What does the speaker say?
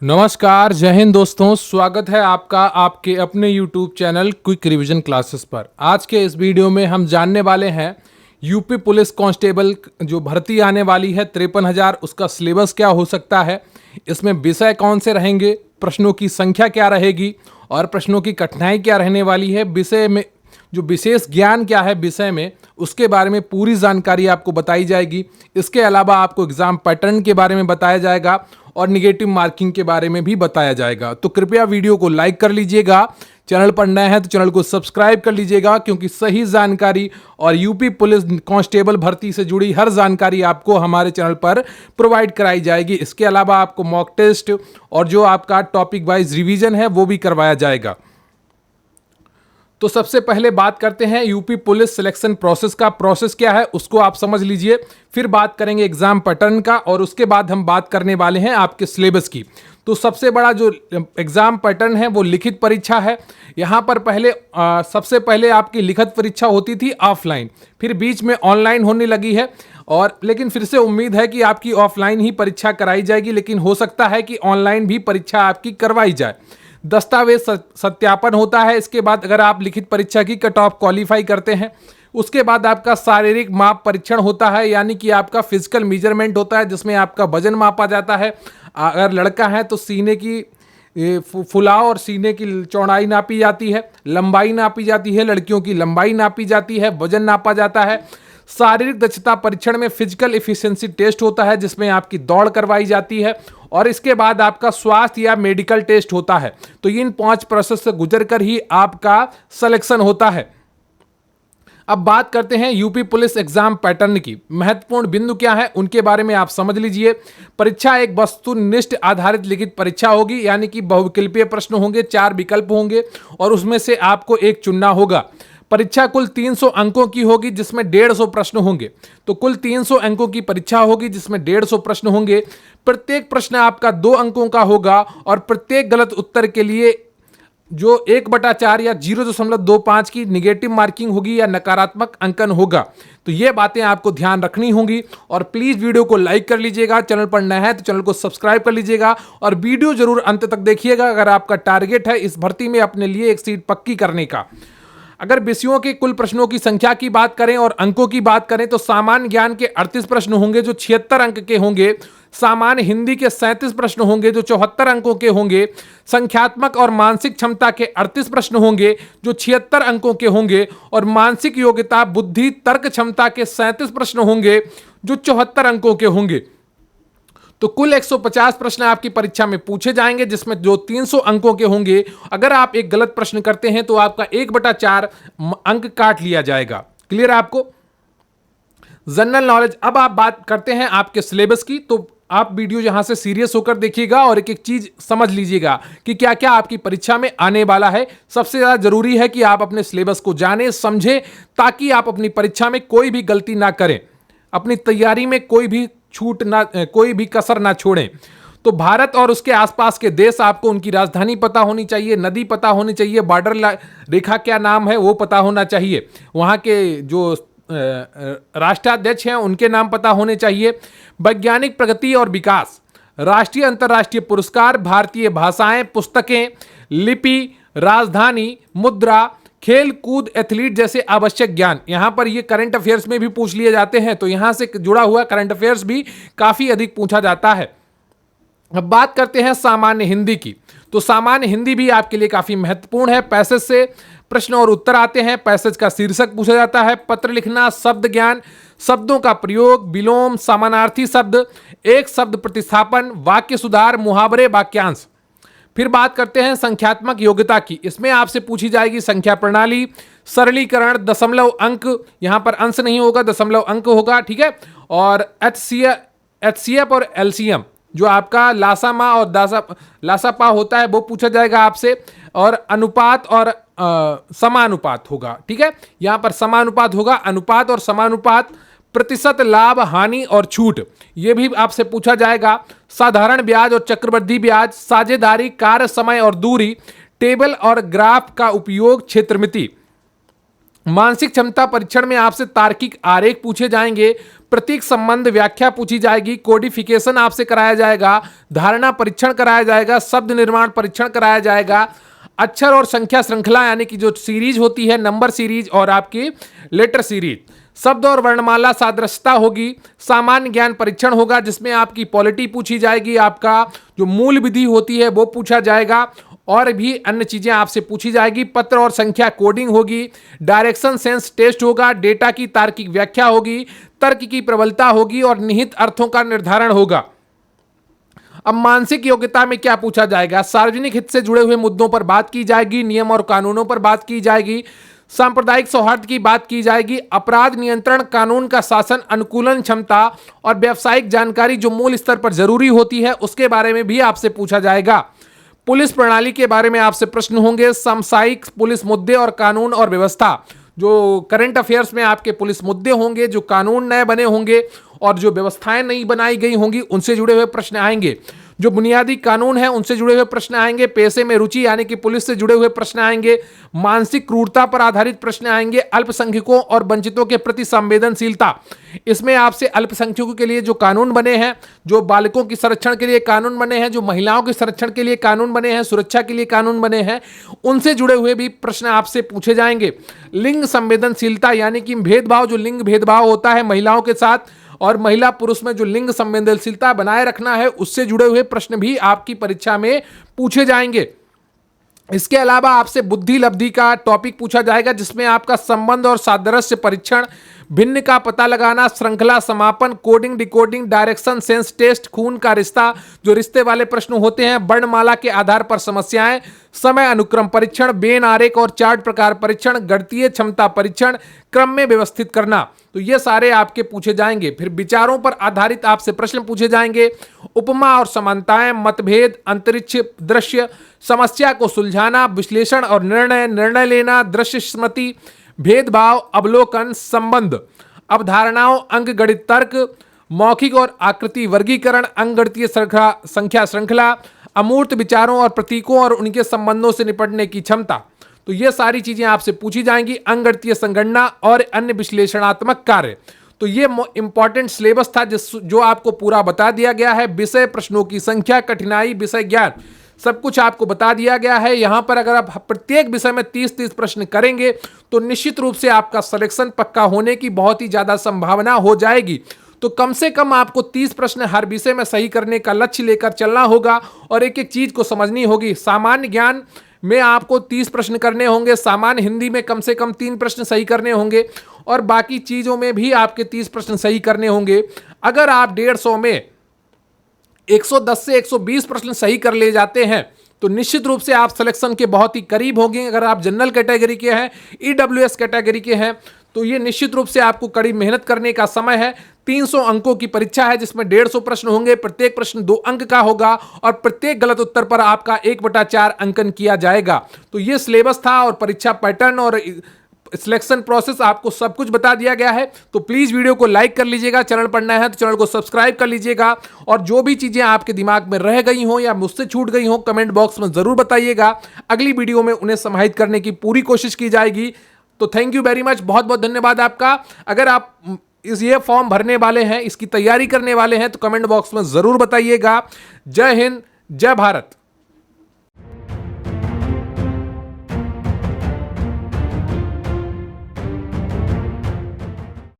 नमस्कार, जय हिंद दोस्तों। स्वागत है आपका आपके अपने YouTube channel quick revision classes पर। आज के इस वीडियो में हम जानने वाले हैं यूपी पुलिस कांस्टेबल जो भर्ती आने वाली है 53,000, उसका सिलेबस क्या हो सकता है, इसमें विषय कौन से रहेंगे, प्रश्नों की संख्या क्या रहेगी और प्रश्नों की कठिनाई क्या रहने वाली है, विषय में जो विशेष ज्ञान क्या है विषय में, उसके बारे में पूरी जानकारी आपको बताई जाएगी। इसके अलावा आपको एग्जाम पैटर्न के बारे में बताया जाएगा और निगेटिव मार्किंग के बारे में भी बताया जाएगा। तो कृपया वीडियो को लाइक कर लीजिएगा, चैनल पर नए हैं तो चैनल को सब्सक्राइब कर लीजिएगा, क्योंकि सही जानकारी और यूपी पुलिस कांस्टेबल भर्ती से जुड़ी हर जानकारी आपको हमारे चैनल पर प्रोवाइड कराई जाएगी। इसके अलावा आपको मॉक टेस्ट और जो आपका टॉपिक वाइज रिवीजन है वो भी करवाया जाएगा। तो सबसे पहले बात करते हैं यूपी पुलिस सिलेक्शन प्रोसेस का। प्रोसेस क्या है उसको आप समझ लीजिए, फिर बात करेंगे एग्जाम पैटर्न का और उसके बाद हम बात करने वाले हैं आपके सिलेबस की। तो सबसे बड़ा जो एग्जाम पैटर्न है वो लिखित परीक्षा है। यहाँ पर सबसे पहले आपकी लिखित परीक्षा होती थी ऑफलाइन, फिर बीच में ऑनलाइन होने लगी है और लेकिन फिर से उम्मीद है कि आपकी ऑफलाइन ही परीक्षा कराई जाएगी, लेकिन हो सकता है कि ऑनलाइन भी परीक्षा आपकी करवाई जाए। दस्तावेज सत्यापन होता है। इसके बाद अगर आप लिखित परीक्षा की कट ऑफ क्वालिफाई करते हैं, उसके बाद आपका शारीरिक माप परीक्षण होता है, यानी कि आपका फिजिकल मेजरमेंट होता है जिसमें आपका वजन मापा जाता है। अगर लड़का है तो सीने की फुलाव और सीने की चौड़ाई नापी जाती है, लंबाई नापी जाती है, लड़कियों की लंबाई नापी जाती है, वजन नापा जाता है। शारीरिक दक्षता परीक्षण में फिजिकल एफिशिएंसी टेस्ट होता है जिसमें आपकी दौड़ करवाई जाती है और इसके बाद आपका स्वास्थ्य या मेडिकल टेस्ट होता है। तो इन 5 प्रोसेस से गुजर कर ही आपका सिलेक्शन होता है। अब बात करते हैं यूपी पुलिस एग्जाम पैटर्न की। महत्वपूर्ण बिंदु क्या है उनके बारे में आप समझ लीजिए। परीक्षा एक वस्तुनिष्ठ आधारित लिखित परीक्षा होगी, यानी कि बहुविकल्पीय प्रश्न होंगे, 4 विकल्प होंगे और उसमें से आपको एक चुनना होगा। परीक्षा कुल 300 अंकों की होगी जिसमें 150 प्रश्न होंगे। तो कुल 300 अंकों की परीक्षा होगी जिसमें 150 प्रश्न होंगे। प्रत्येक प्रश्न आपका 2 अंकों का होगा और प्रत्येक गलत उत्तर के लिए जो 1/4 या 0.25 की निगेटिव मार्किंग होगी या नकारात्मक अंकन होगा। तो ये बातें आपको ध्यान रखनी होंगी और प्लीज वीडियो को लाइक कर लीजिएगा, चैनल पर नया है तो चैनल को सब्सक्राइब कर लीजिएगा और वीडियो जरूर अंत तक देखिएगा अगर आपका टारगेट है इस भर्ती में अपने लिए एक सीट पक्की करने का। अगर विषयों के कुल प्रश्नों की संख्या की बात करें और अंकों की बात करें तो सामान्य ज्ञान के 38 प्रश्न होंगे जो 76 अंक के होंगे। सामान्य हिंदी के 37 प्रश्न होंगे जो 74 अंकों के होंगे। संख्यात्मक और मानसिक क्षमता के 38 प्रश्न होंगे जो 76 अंकों के होंगे और मानसिक योग्यता बुद्धि तर्क क्षमता के 37 प्रश्न होंगे जो 74 अंकों के होंगे। तो कुल 150 प्रश्न आपकी परीक्षा में पूछे जाएंगे जिसमें जो 300 अंकों के होंगे। अगर आप एक गलत प्रश्न करते हैं तो आपका 1/4 अंक काट लिया जाएगा। क्लियर है आपको? General knowledge. अब आप बात करते हैं आपके सिलेबस की, तो आप वीडियो यहां से सीरियस होकर देखिएगा और एक एक चीज समझ लीजिएगा कि क्या क्या आपकी परीक्षा में आने वाला है। सबसे ज्यादा जरूरी है कि आप अपने सिलेबस को जानें, समझें, ताकि आप अपनी परीक्षा में कोई भी गलती ना करें, अपनी तैयारी में कोई भी कसर ना छोड़ें। तो भारत और उसके आसपास के देश, आपको उनकी राजधानी पता होनी चाहिए, नदी पता होनी चाहिए, बॉर्डर रेखा क्या नाम है वो पता होना चाहिए, वहाँ के जो राष्ट्राध्यक्ष हैं उनके नाम पता होने चाहिए, वैज्ञानिक प्रगति और विकास, राष्ट्रीय अंतर्राष्ट्रीय पुरस्कार, भारतीय भाषाएं, पुस्तकें, लिपि, राजधानी, मुद्रा, खेल कूद, एथलीट जैसे आवश्यक ज्ञान। यहां पर ये करंट अफेयर्स में भी पूछ लिए जाते हैं, तो यहां से जुड़ा हुआ करंट अफेयर्स भी काफी अधिक पूछा जाता है। अब बात करते हैं सामान्य हिंदी की। तो सामान्य हिंदी भी आपके लिए काफी महत्वपूर्ण है। पैसेज से प्रश्न और उत्तर आते हैं। पैसेज का शीर्षक पूछा जाता है, पत्र लिखना, शब्द ज्ञान, शब्दों का प्रयोग, विलोम, समानार्थी शब्द, एक शब्द प्रतिस्थापन, वाक्य सुधार, मुहावरे, वाक्यांश। फिर बात करते हैं संख्यात्मक योग्यता की। इसमें आपसे पूछी जाएगी संख्या प्रणाली, सरलीकरण, दशमलव अंक, यहां पर अंश नहीं होगा, दशमलव अंक होगा, ठीक है। और एचसीएफ और एलसीएम, जो आपका लासामा और लासापा होता है वो पूछा जाएगा आपसे। और अनुपात और समानुपात होगा, ठीक है। यहां पर समानुपात होगा, अनुपात और समानुपात, प्रतिशत लाभ, हानि और छूट, यह भी आपसे पूछा जाएगा। साधारण ब्याज और चक्रवृद्धि ब्याज, साझेदारी, कार्य समय और दूरी, टेबल और ग्राफ का उपयोग, क्षेत्रमिति। मानसिक क्षमता परीक्षण में आपसे तार्किक आरेख पूछे जाएंगे, प्रतीक संबंध व्याख्या पूछी जाएगी, कोडिफिकेशन आपसे कराया जाएगा, धारणा परीक्षण कराया जाएगा, शब्द निर्माण परीक्षण कराया जाएगा, अक्षर और संख्या श्रृंखला यानी कि जो सीरीज होती है, नंबर सीरीज और आपकी लेटर सीरीज, शब्द और वर्णमाला सादृश्यता होगी, सामान्य ज्ञान परीक्षण होगा जिसमें आपकी पॉलिटी पूछी जाएगी, आपका जो मूल विधि होती है वो पूछा जाएगा और भी अन्य चीजें आपसे पूछी जाएगी, पत्र और संख्या कोडिंग होगी, डायरेक्शन सेंस टेस्ट होगा, डेटा की तार्किक व्याख्या होगी, तर्क की प्रबलता होगी और निहित अर्थों का निर्धारण होगा। अब मानसिक योग्यता में क्या पूछा जाएगा? सार्वजनिक हित से जुड़े हुए मुद्दों पर बात की जाएगी, नियम और कानूनों पर बात की जाएगी, सांप्रदायिक सौहार्द की बात की जाएगी, अपराध नियंत्रण, कानून का शासन, अनुकूलन क्षमता और व्यावसायिक जानकारी जो मूल स्तर पर जरूरी होती है उसके बारे में भी आपसे पूछा जाएगा। पुलिस प्रणाली के बारे में आपसे प्रश्न होंगे, समसामयिक पुलिस मुद्दे और कानून और व्यवस्था, जो करंट अफेयर्स में आपके पुलिस मुद्दे होंगे, जो कानून नए बने होंगे और जो व्यवस्थाएं नई बनाई गई होंगी उनसे जुड़े हुए प्रश्न आएंगे, जो बुनियादी कानून है उनसे जुड़े हुए प्रश्न आएंगे, पेशे में रुचि यानी कि पुलिस से जुड़े हुए प्रश्न आएंगे, मानसिक क्रूरता पर आधारित प्रश्न आएंगे, अल्पसंख्यकों और वंचितों के प्रति संवेदनशीलता, इसमें आपसे अल्पसंख्यकों के लिए जो कानून बने हैं, जो बालकों की संरक्षण के लिए कानून बने हैं, जो महिलाओं के संरक्षण के लिए कानून बने हैं, सुरक्षा के लिए कानून बने हैं, उनसे जुड़े हुए भी प्रश्न आपसे पूछे जाएंगे। लिंग संवेदनशीलता यानी कि भेदभाव, जो लिंग भेदभाव होता है महिलाओं के साथ और महिला पुरुष में जो लिंग संवेदनशीलता बनाए रखना है, उससे जुड़े हुए प्रश्न भी आपकी परीक्षा में पूछे जाएंगे। इसके अलावा आपसे बुद्धि लब्धि का टॉपिक पूछा जाएगा जिसमें आपका संबंध और सादृश्य परीक्षण, भिन्न का पता लगाना, श्रृंखला समापन, coding decoding, direction sense test, खून का रिश्ता, जो रिश्ते वाले प्रश्न होते हैं, वर्णमाला के आधार पर समस्याएं, समय अनुक्रम परीक्षण, बेन आरेख और चार्ट प्रकार परीक्षण, गणितीय क्षमता परीक्षण, क्रम में व्यवस्थित करना, तो ये सारे आपके पूछे जाएंगे। फिर विचारों पर आधारित आपसे प्रश्न पूछे जाएंगे, उपमा और समानताएं, मतभेद, अंतरिक्ष दृश्य, समस्या को सुलझाना, विश्लेषण और निर्णय लेना, दृश्य स्मृति, भेदभाव, अवलोकन, संबंध, अवधारणाओं, अंकगणित तर्क, मौखिक और आकृति वर्गीकरण, अंकगणितीय संख्या श्रृंखला, अमूर्त विचारों और प्रतीकों और उनके संबंधों से निपटने की क्षमता, तो ये सारी चीजें आपसे पूछी जाएंगी, अंकगणितीय संगणना और अन्य विश्लेषणात्मक कार्य। तो ये इंपॉर्टेंट सिलेबस था जो आपको पूरा बता दिया गया है। विषय, प्रश्नों की संख्या, कठिनाई, विषय ज्ञान, सब कुछ आपको बता दिया गया है। यहां पर अगर आप प्रत्येक विषय में 30-30 प्रश्न करेंगे तो निश्चित रूप से आपका सिलेक्शन पक्का होने की बहुत ही ज्यादा संभावना हो जाएगी। तो कम से कम आपको 30 प्रश्न हर विषय में सही करने का लक्ष्य लेकर चलना होगा और एक एक चीज को समझनी होगी। सामान्य ज्ञान में आपको 30 प्रश्न करने होंगे, सामान्य हिंदी में कम से कम 3 प्रश्न सही करने होंगे और बाकी चीजों में भी आपके 30 प्रश्न सही करने होंगे। अगर आप 150 में 110 से 120 प्रश्न सही कर ले जाते हैं तो निश्चित रूप से आप सिलेक्शन के बहुत ही करीब होंगे। अगर आप जनरल कैटेगरी के हैं, ईडब्ल्यूएस कैटेगरी के हैं, तो ये निश्चित रूप से आपको कड़ी मेहनत करने का समय है। 300 अंकों की परीक्षा है जिसमें 150 प्रश्न होंगे, प्रत्येक प्रश्न 2 अंक का होगा और प्रत्येक गलत उत्तर पर आपका 1/4 अंकन किया जाएगा। तो ये सिलेबस था और परीक्षा पैटर्न और सिलेक्शन प्रोसेस आपको सब कुछ बता दिया गया है। तो प्लीज वीडियो को लाइक कर लीजिएगा, चैनल पर नया है तो चैनल को सब्सक्राइब कर लीजिएगा और जो भी चीजें आपके दिमाग में रह गई हो या मुझसे छूट गई हो कमेंट बॉक्स में जरूर बताइएगा। अगली वीडियो में उन्हें समाहित करने की पूरी कोशिश की जाएगी। तो थैंक यू वेरी मच, बहुत बहुत धन्यवाद आपका। अगर आप ये फॉर्म भरने वाले हैं, इसकी तैयारी करने वाले हैं तो कमेंट बॉक्स में जरूर बताइएगा। जय हिंद, जय भारत।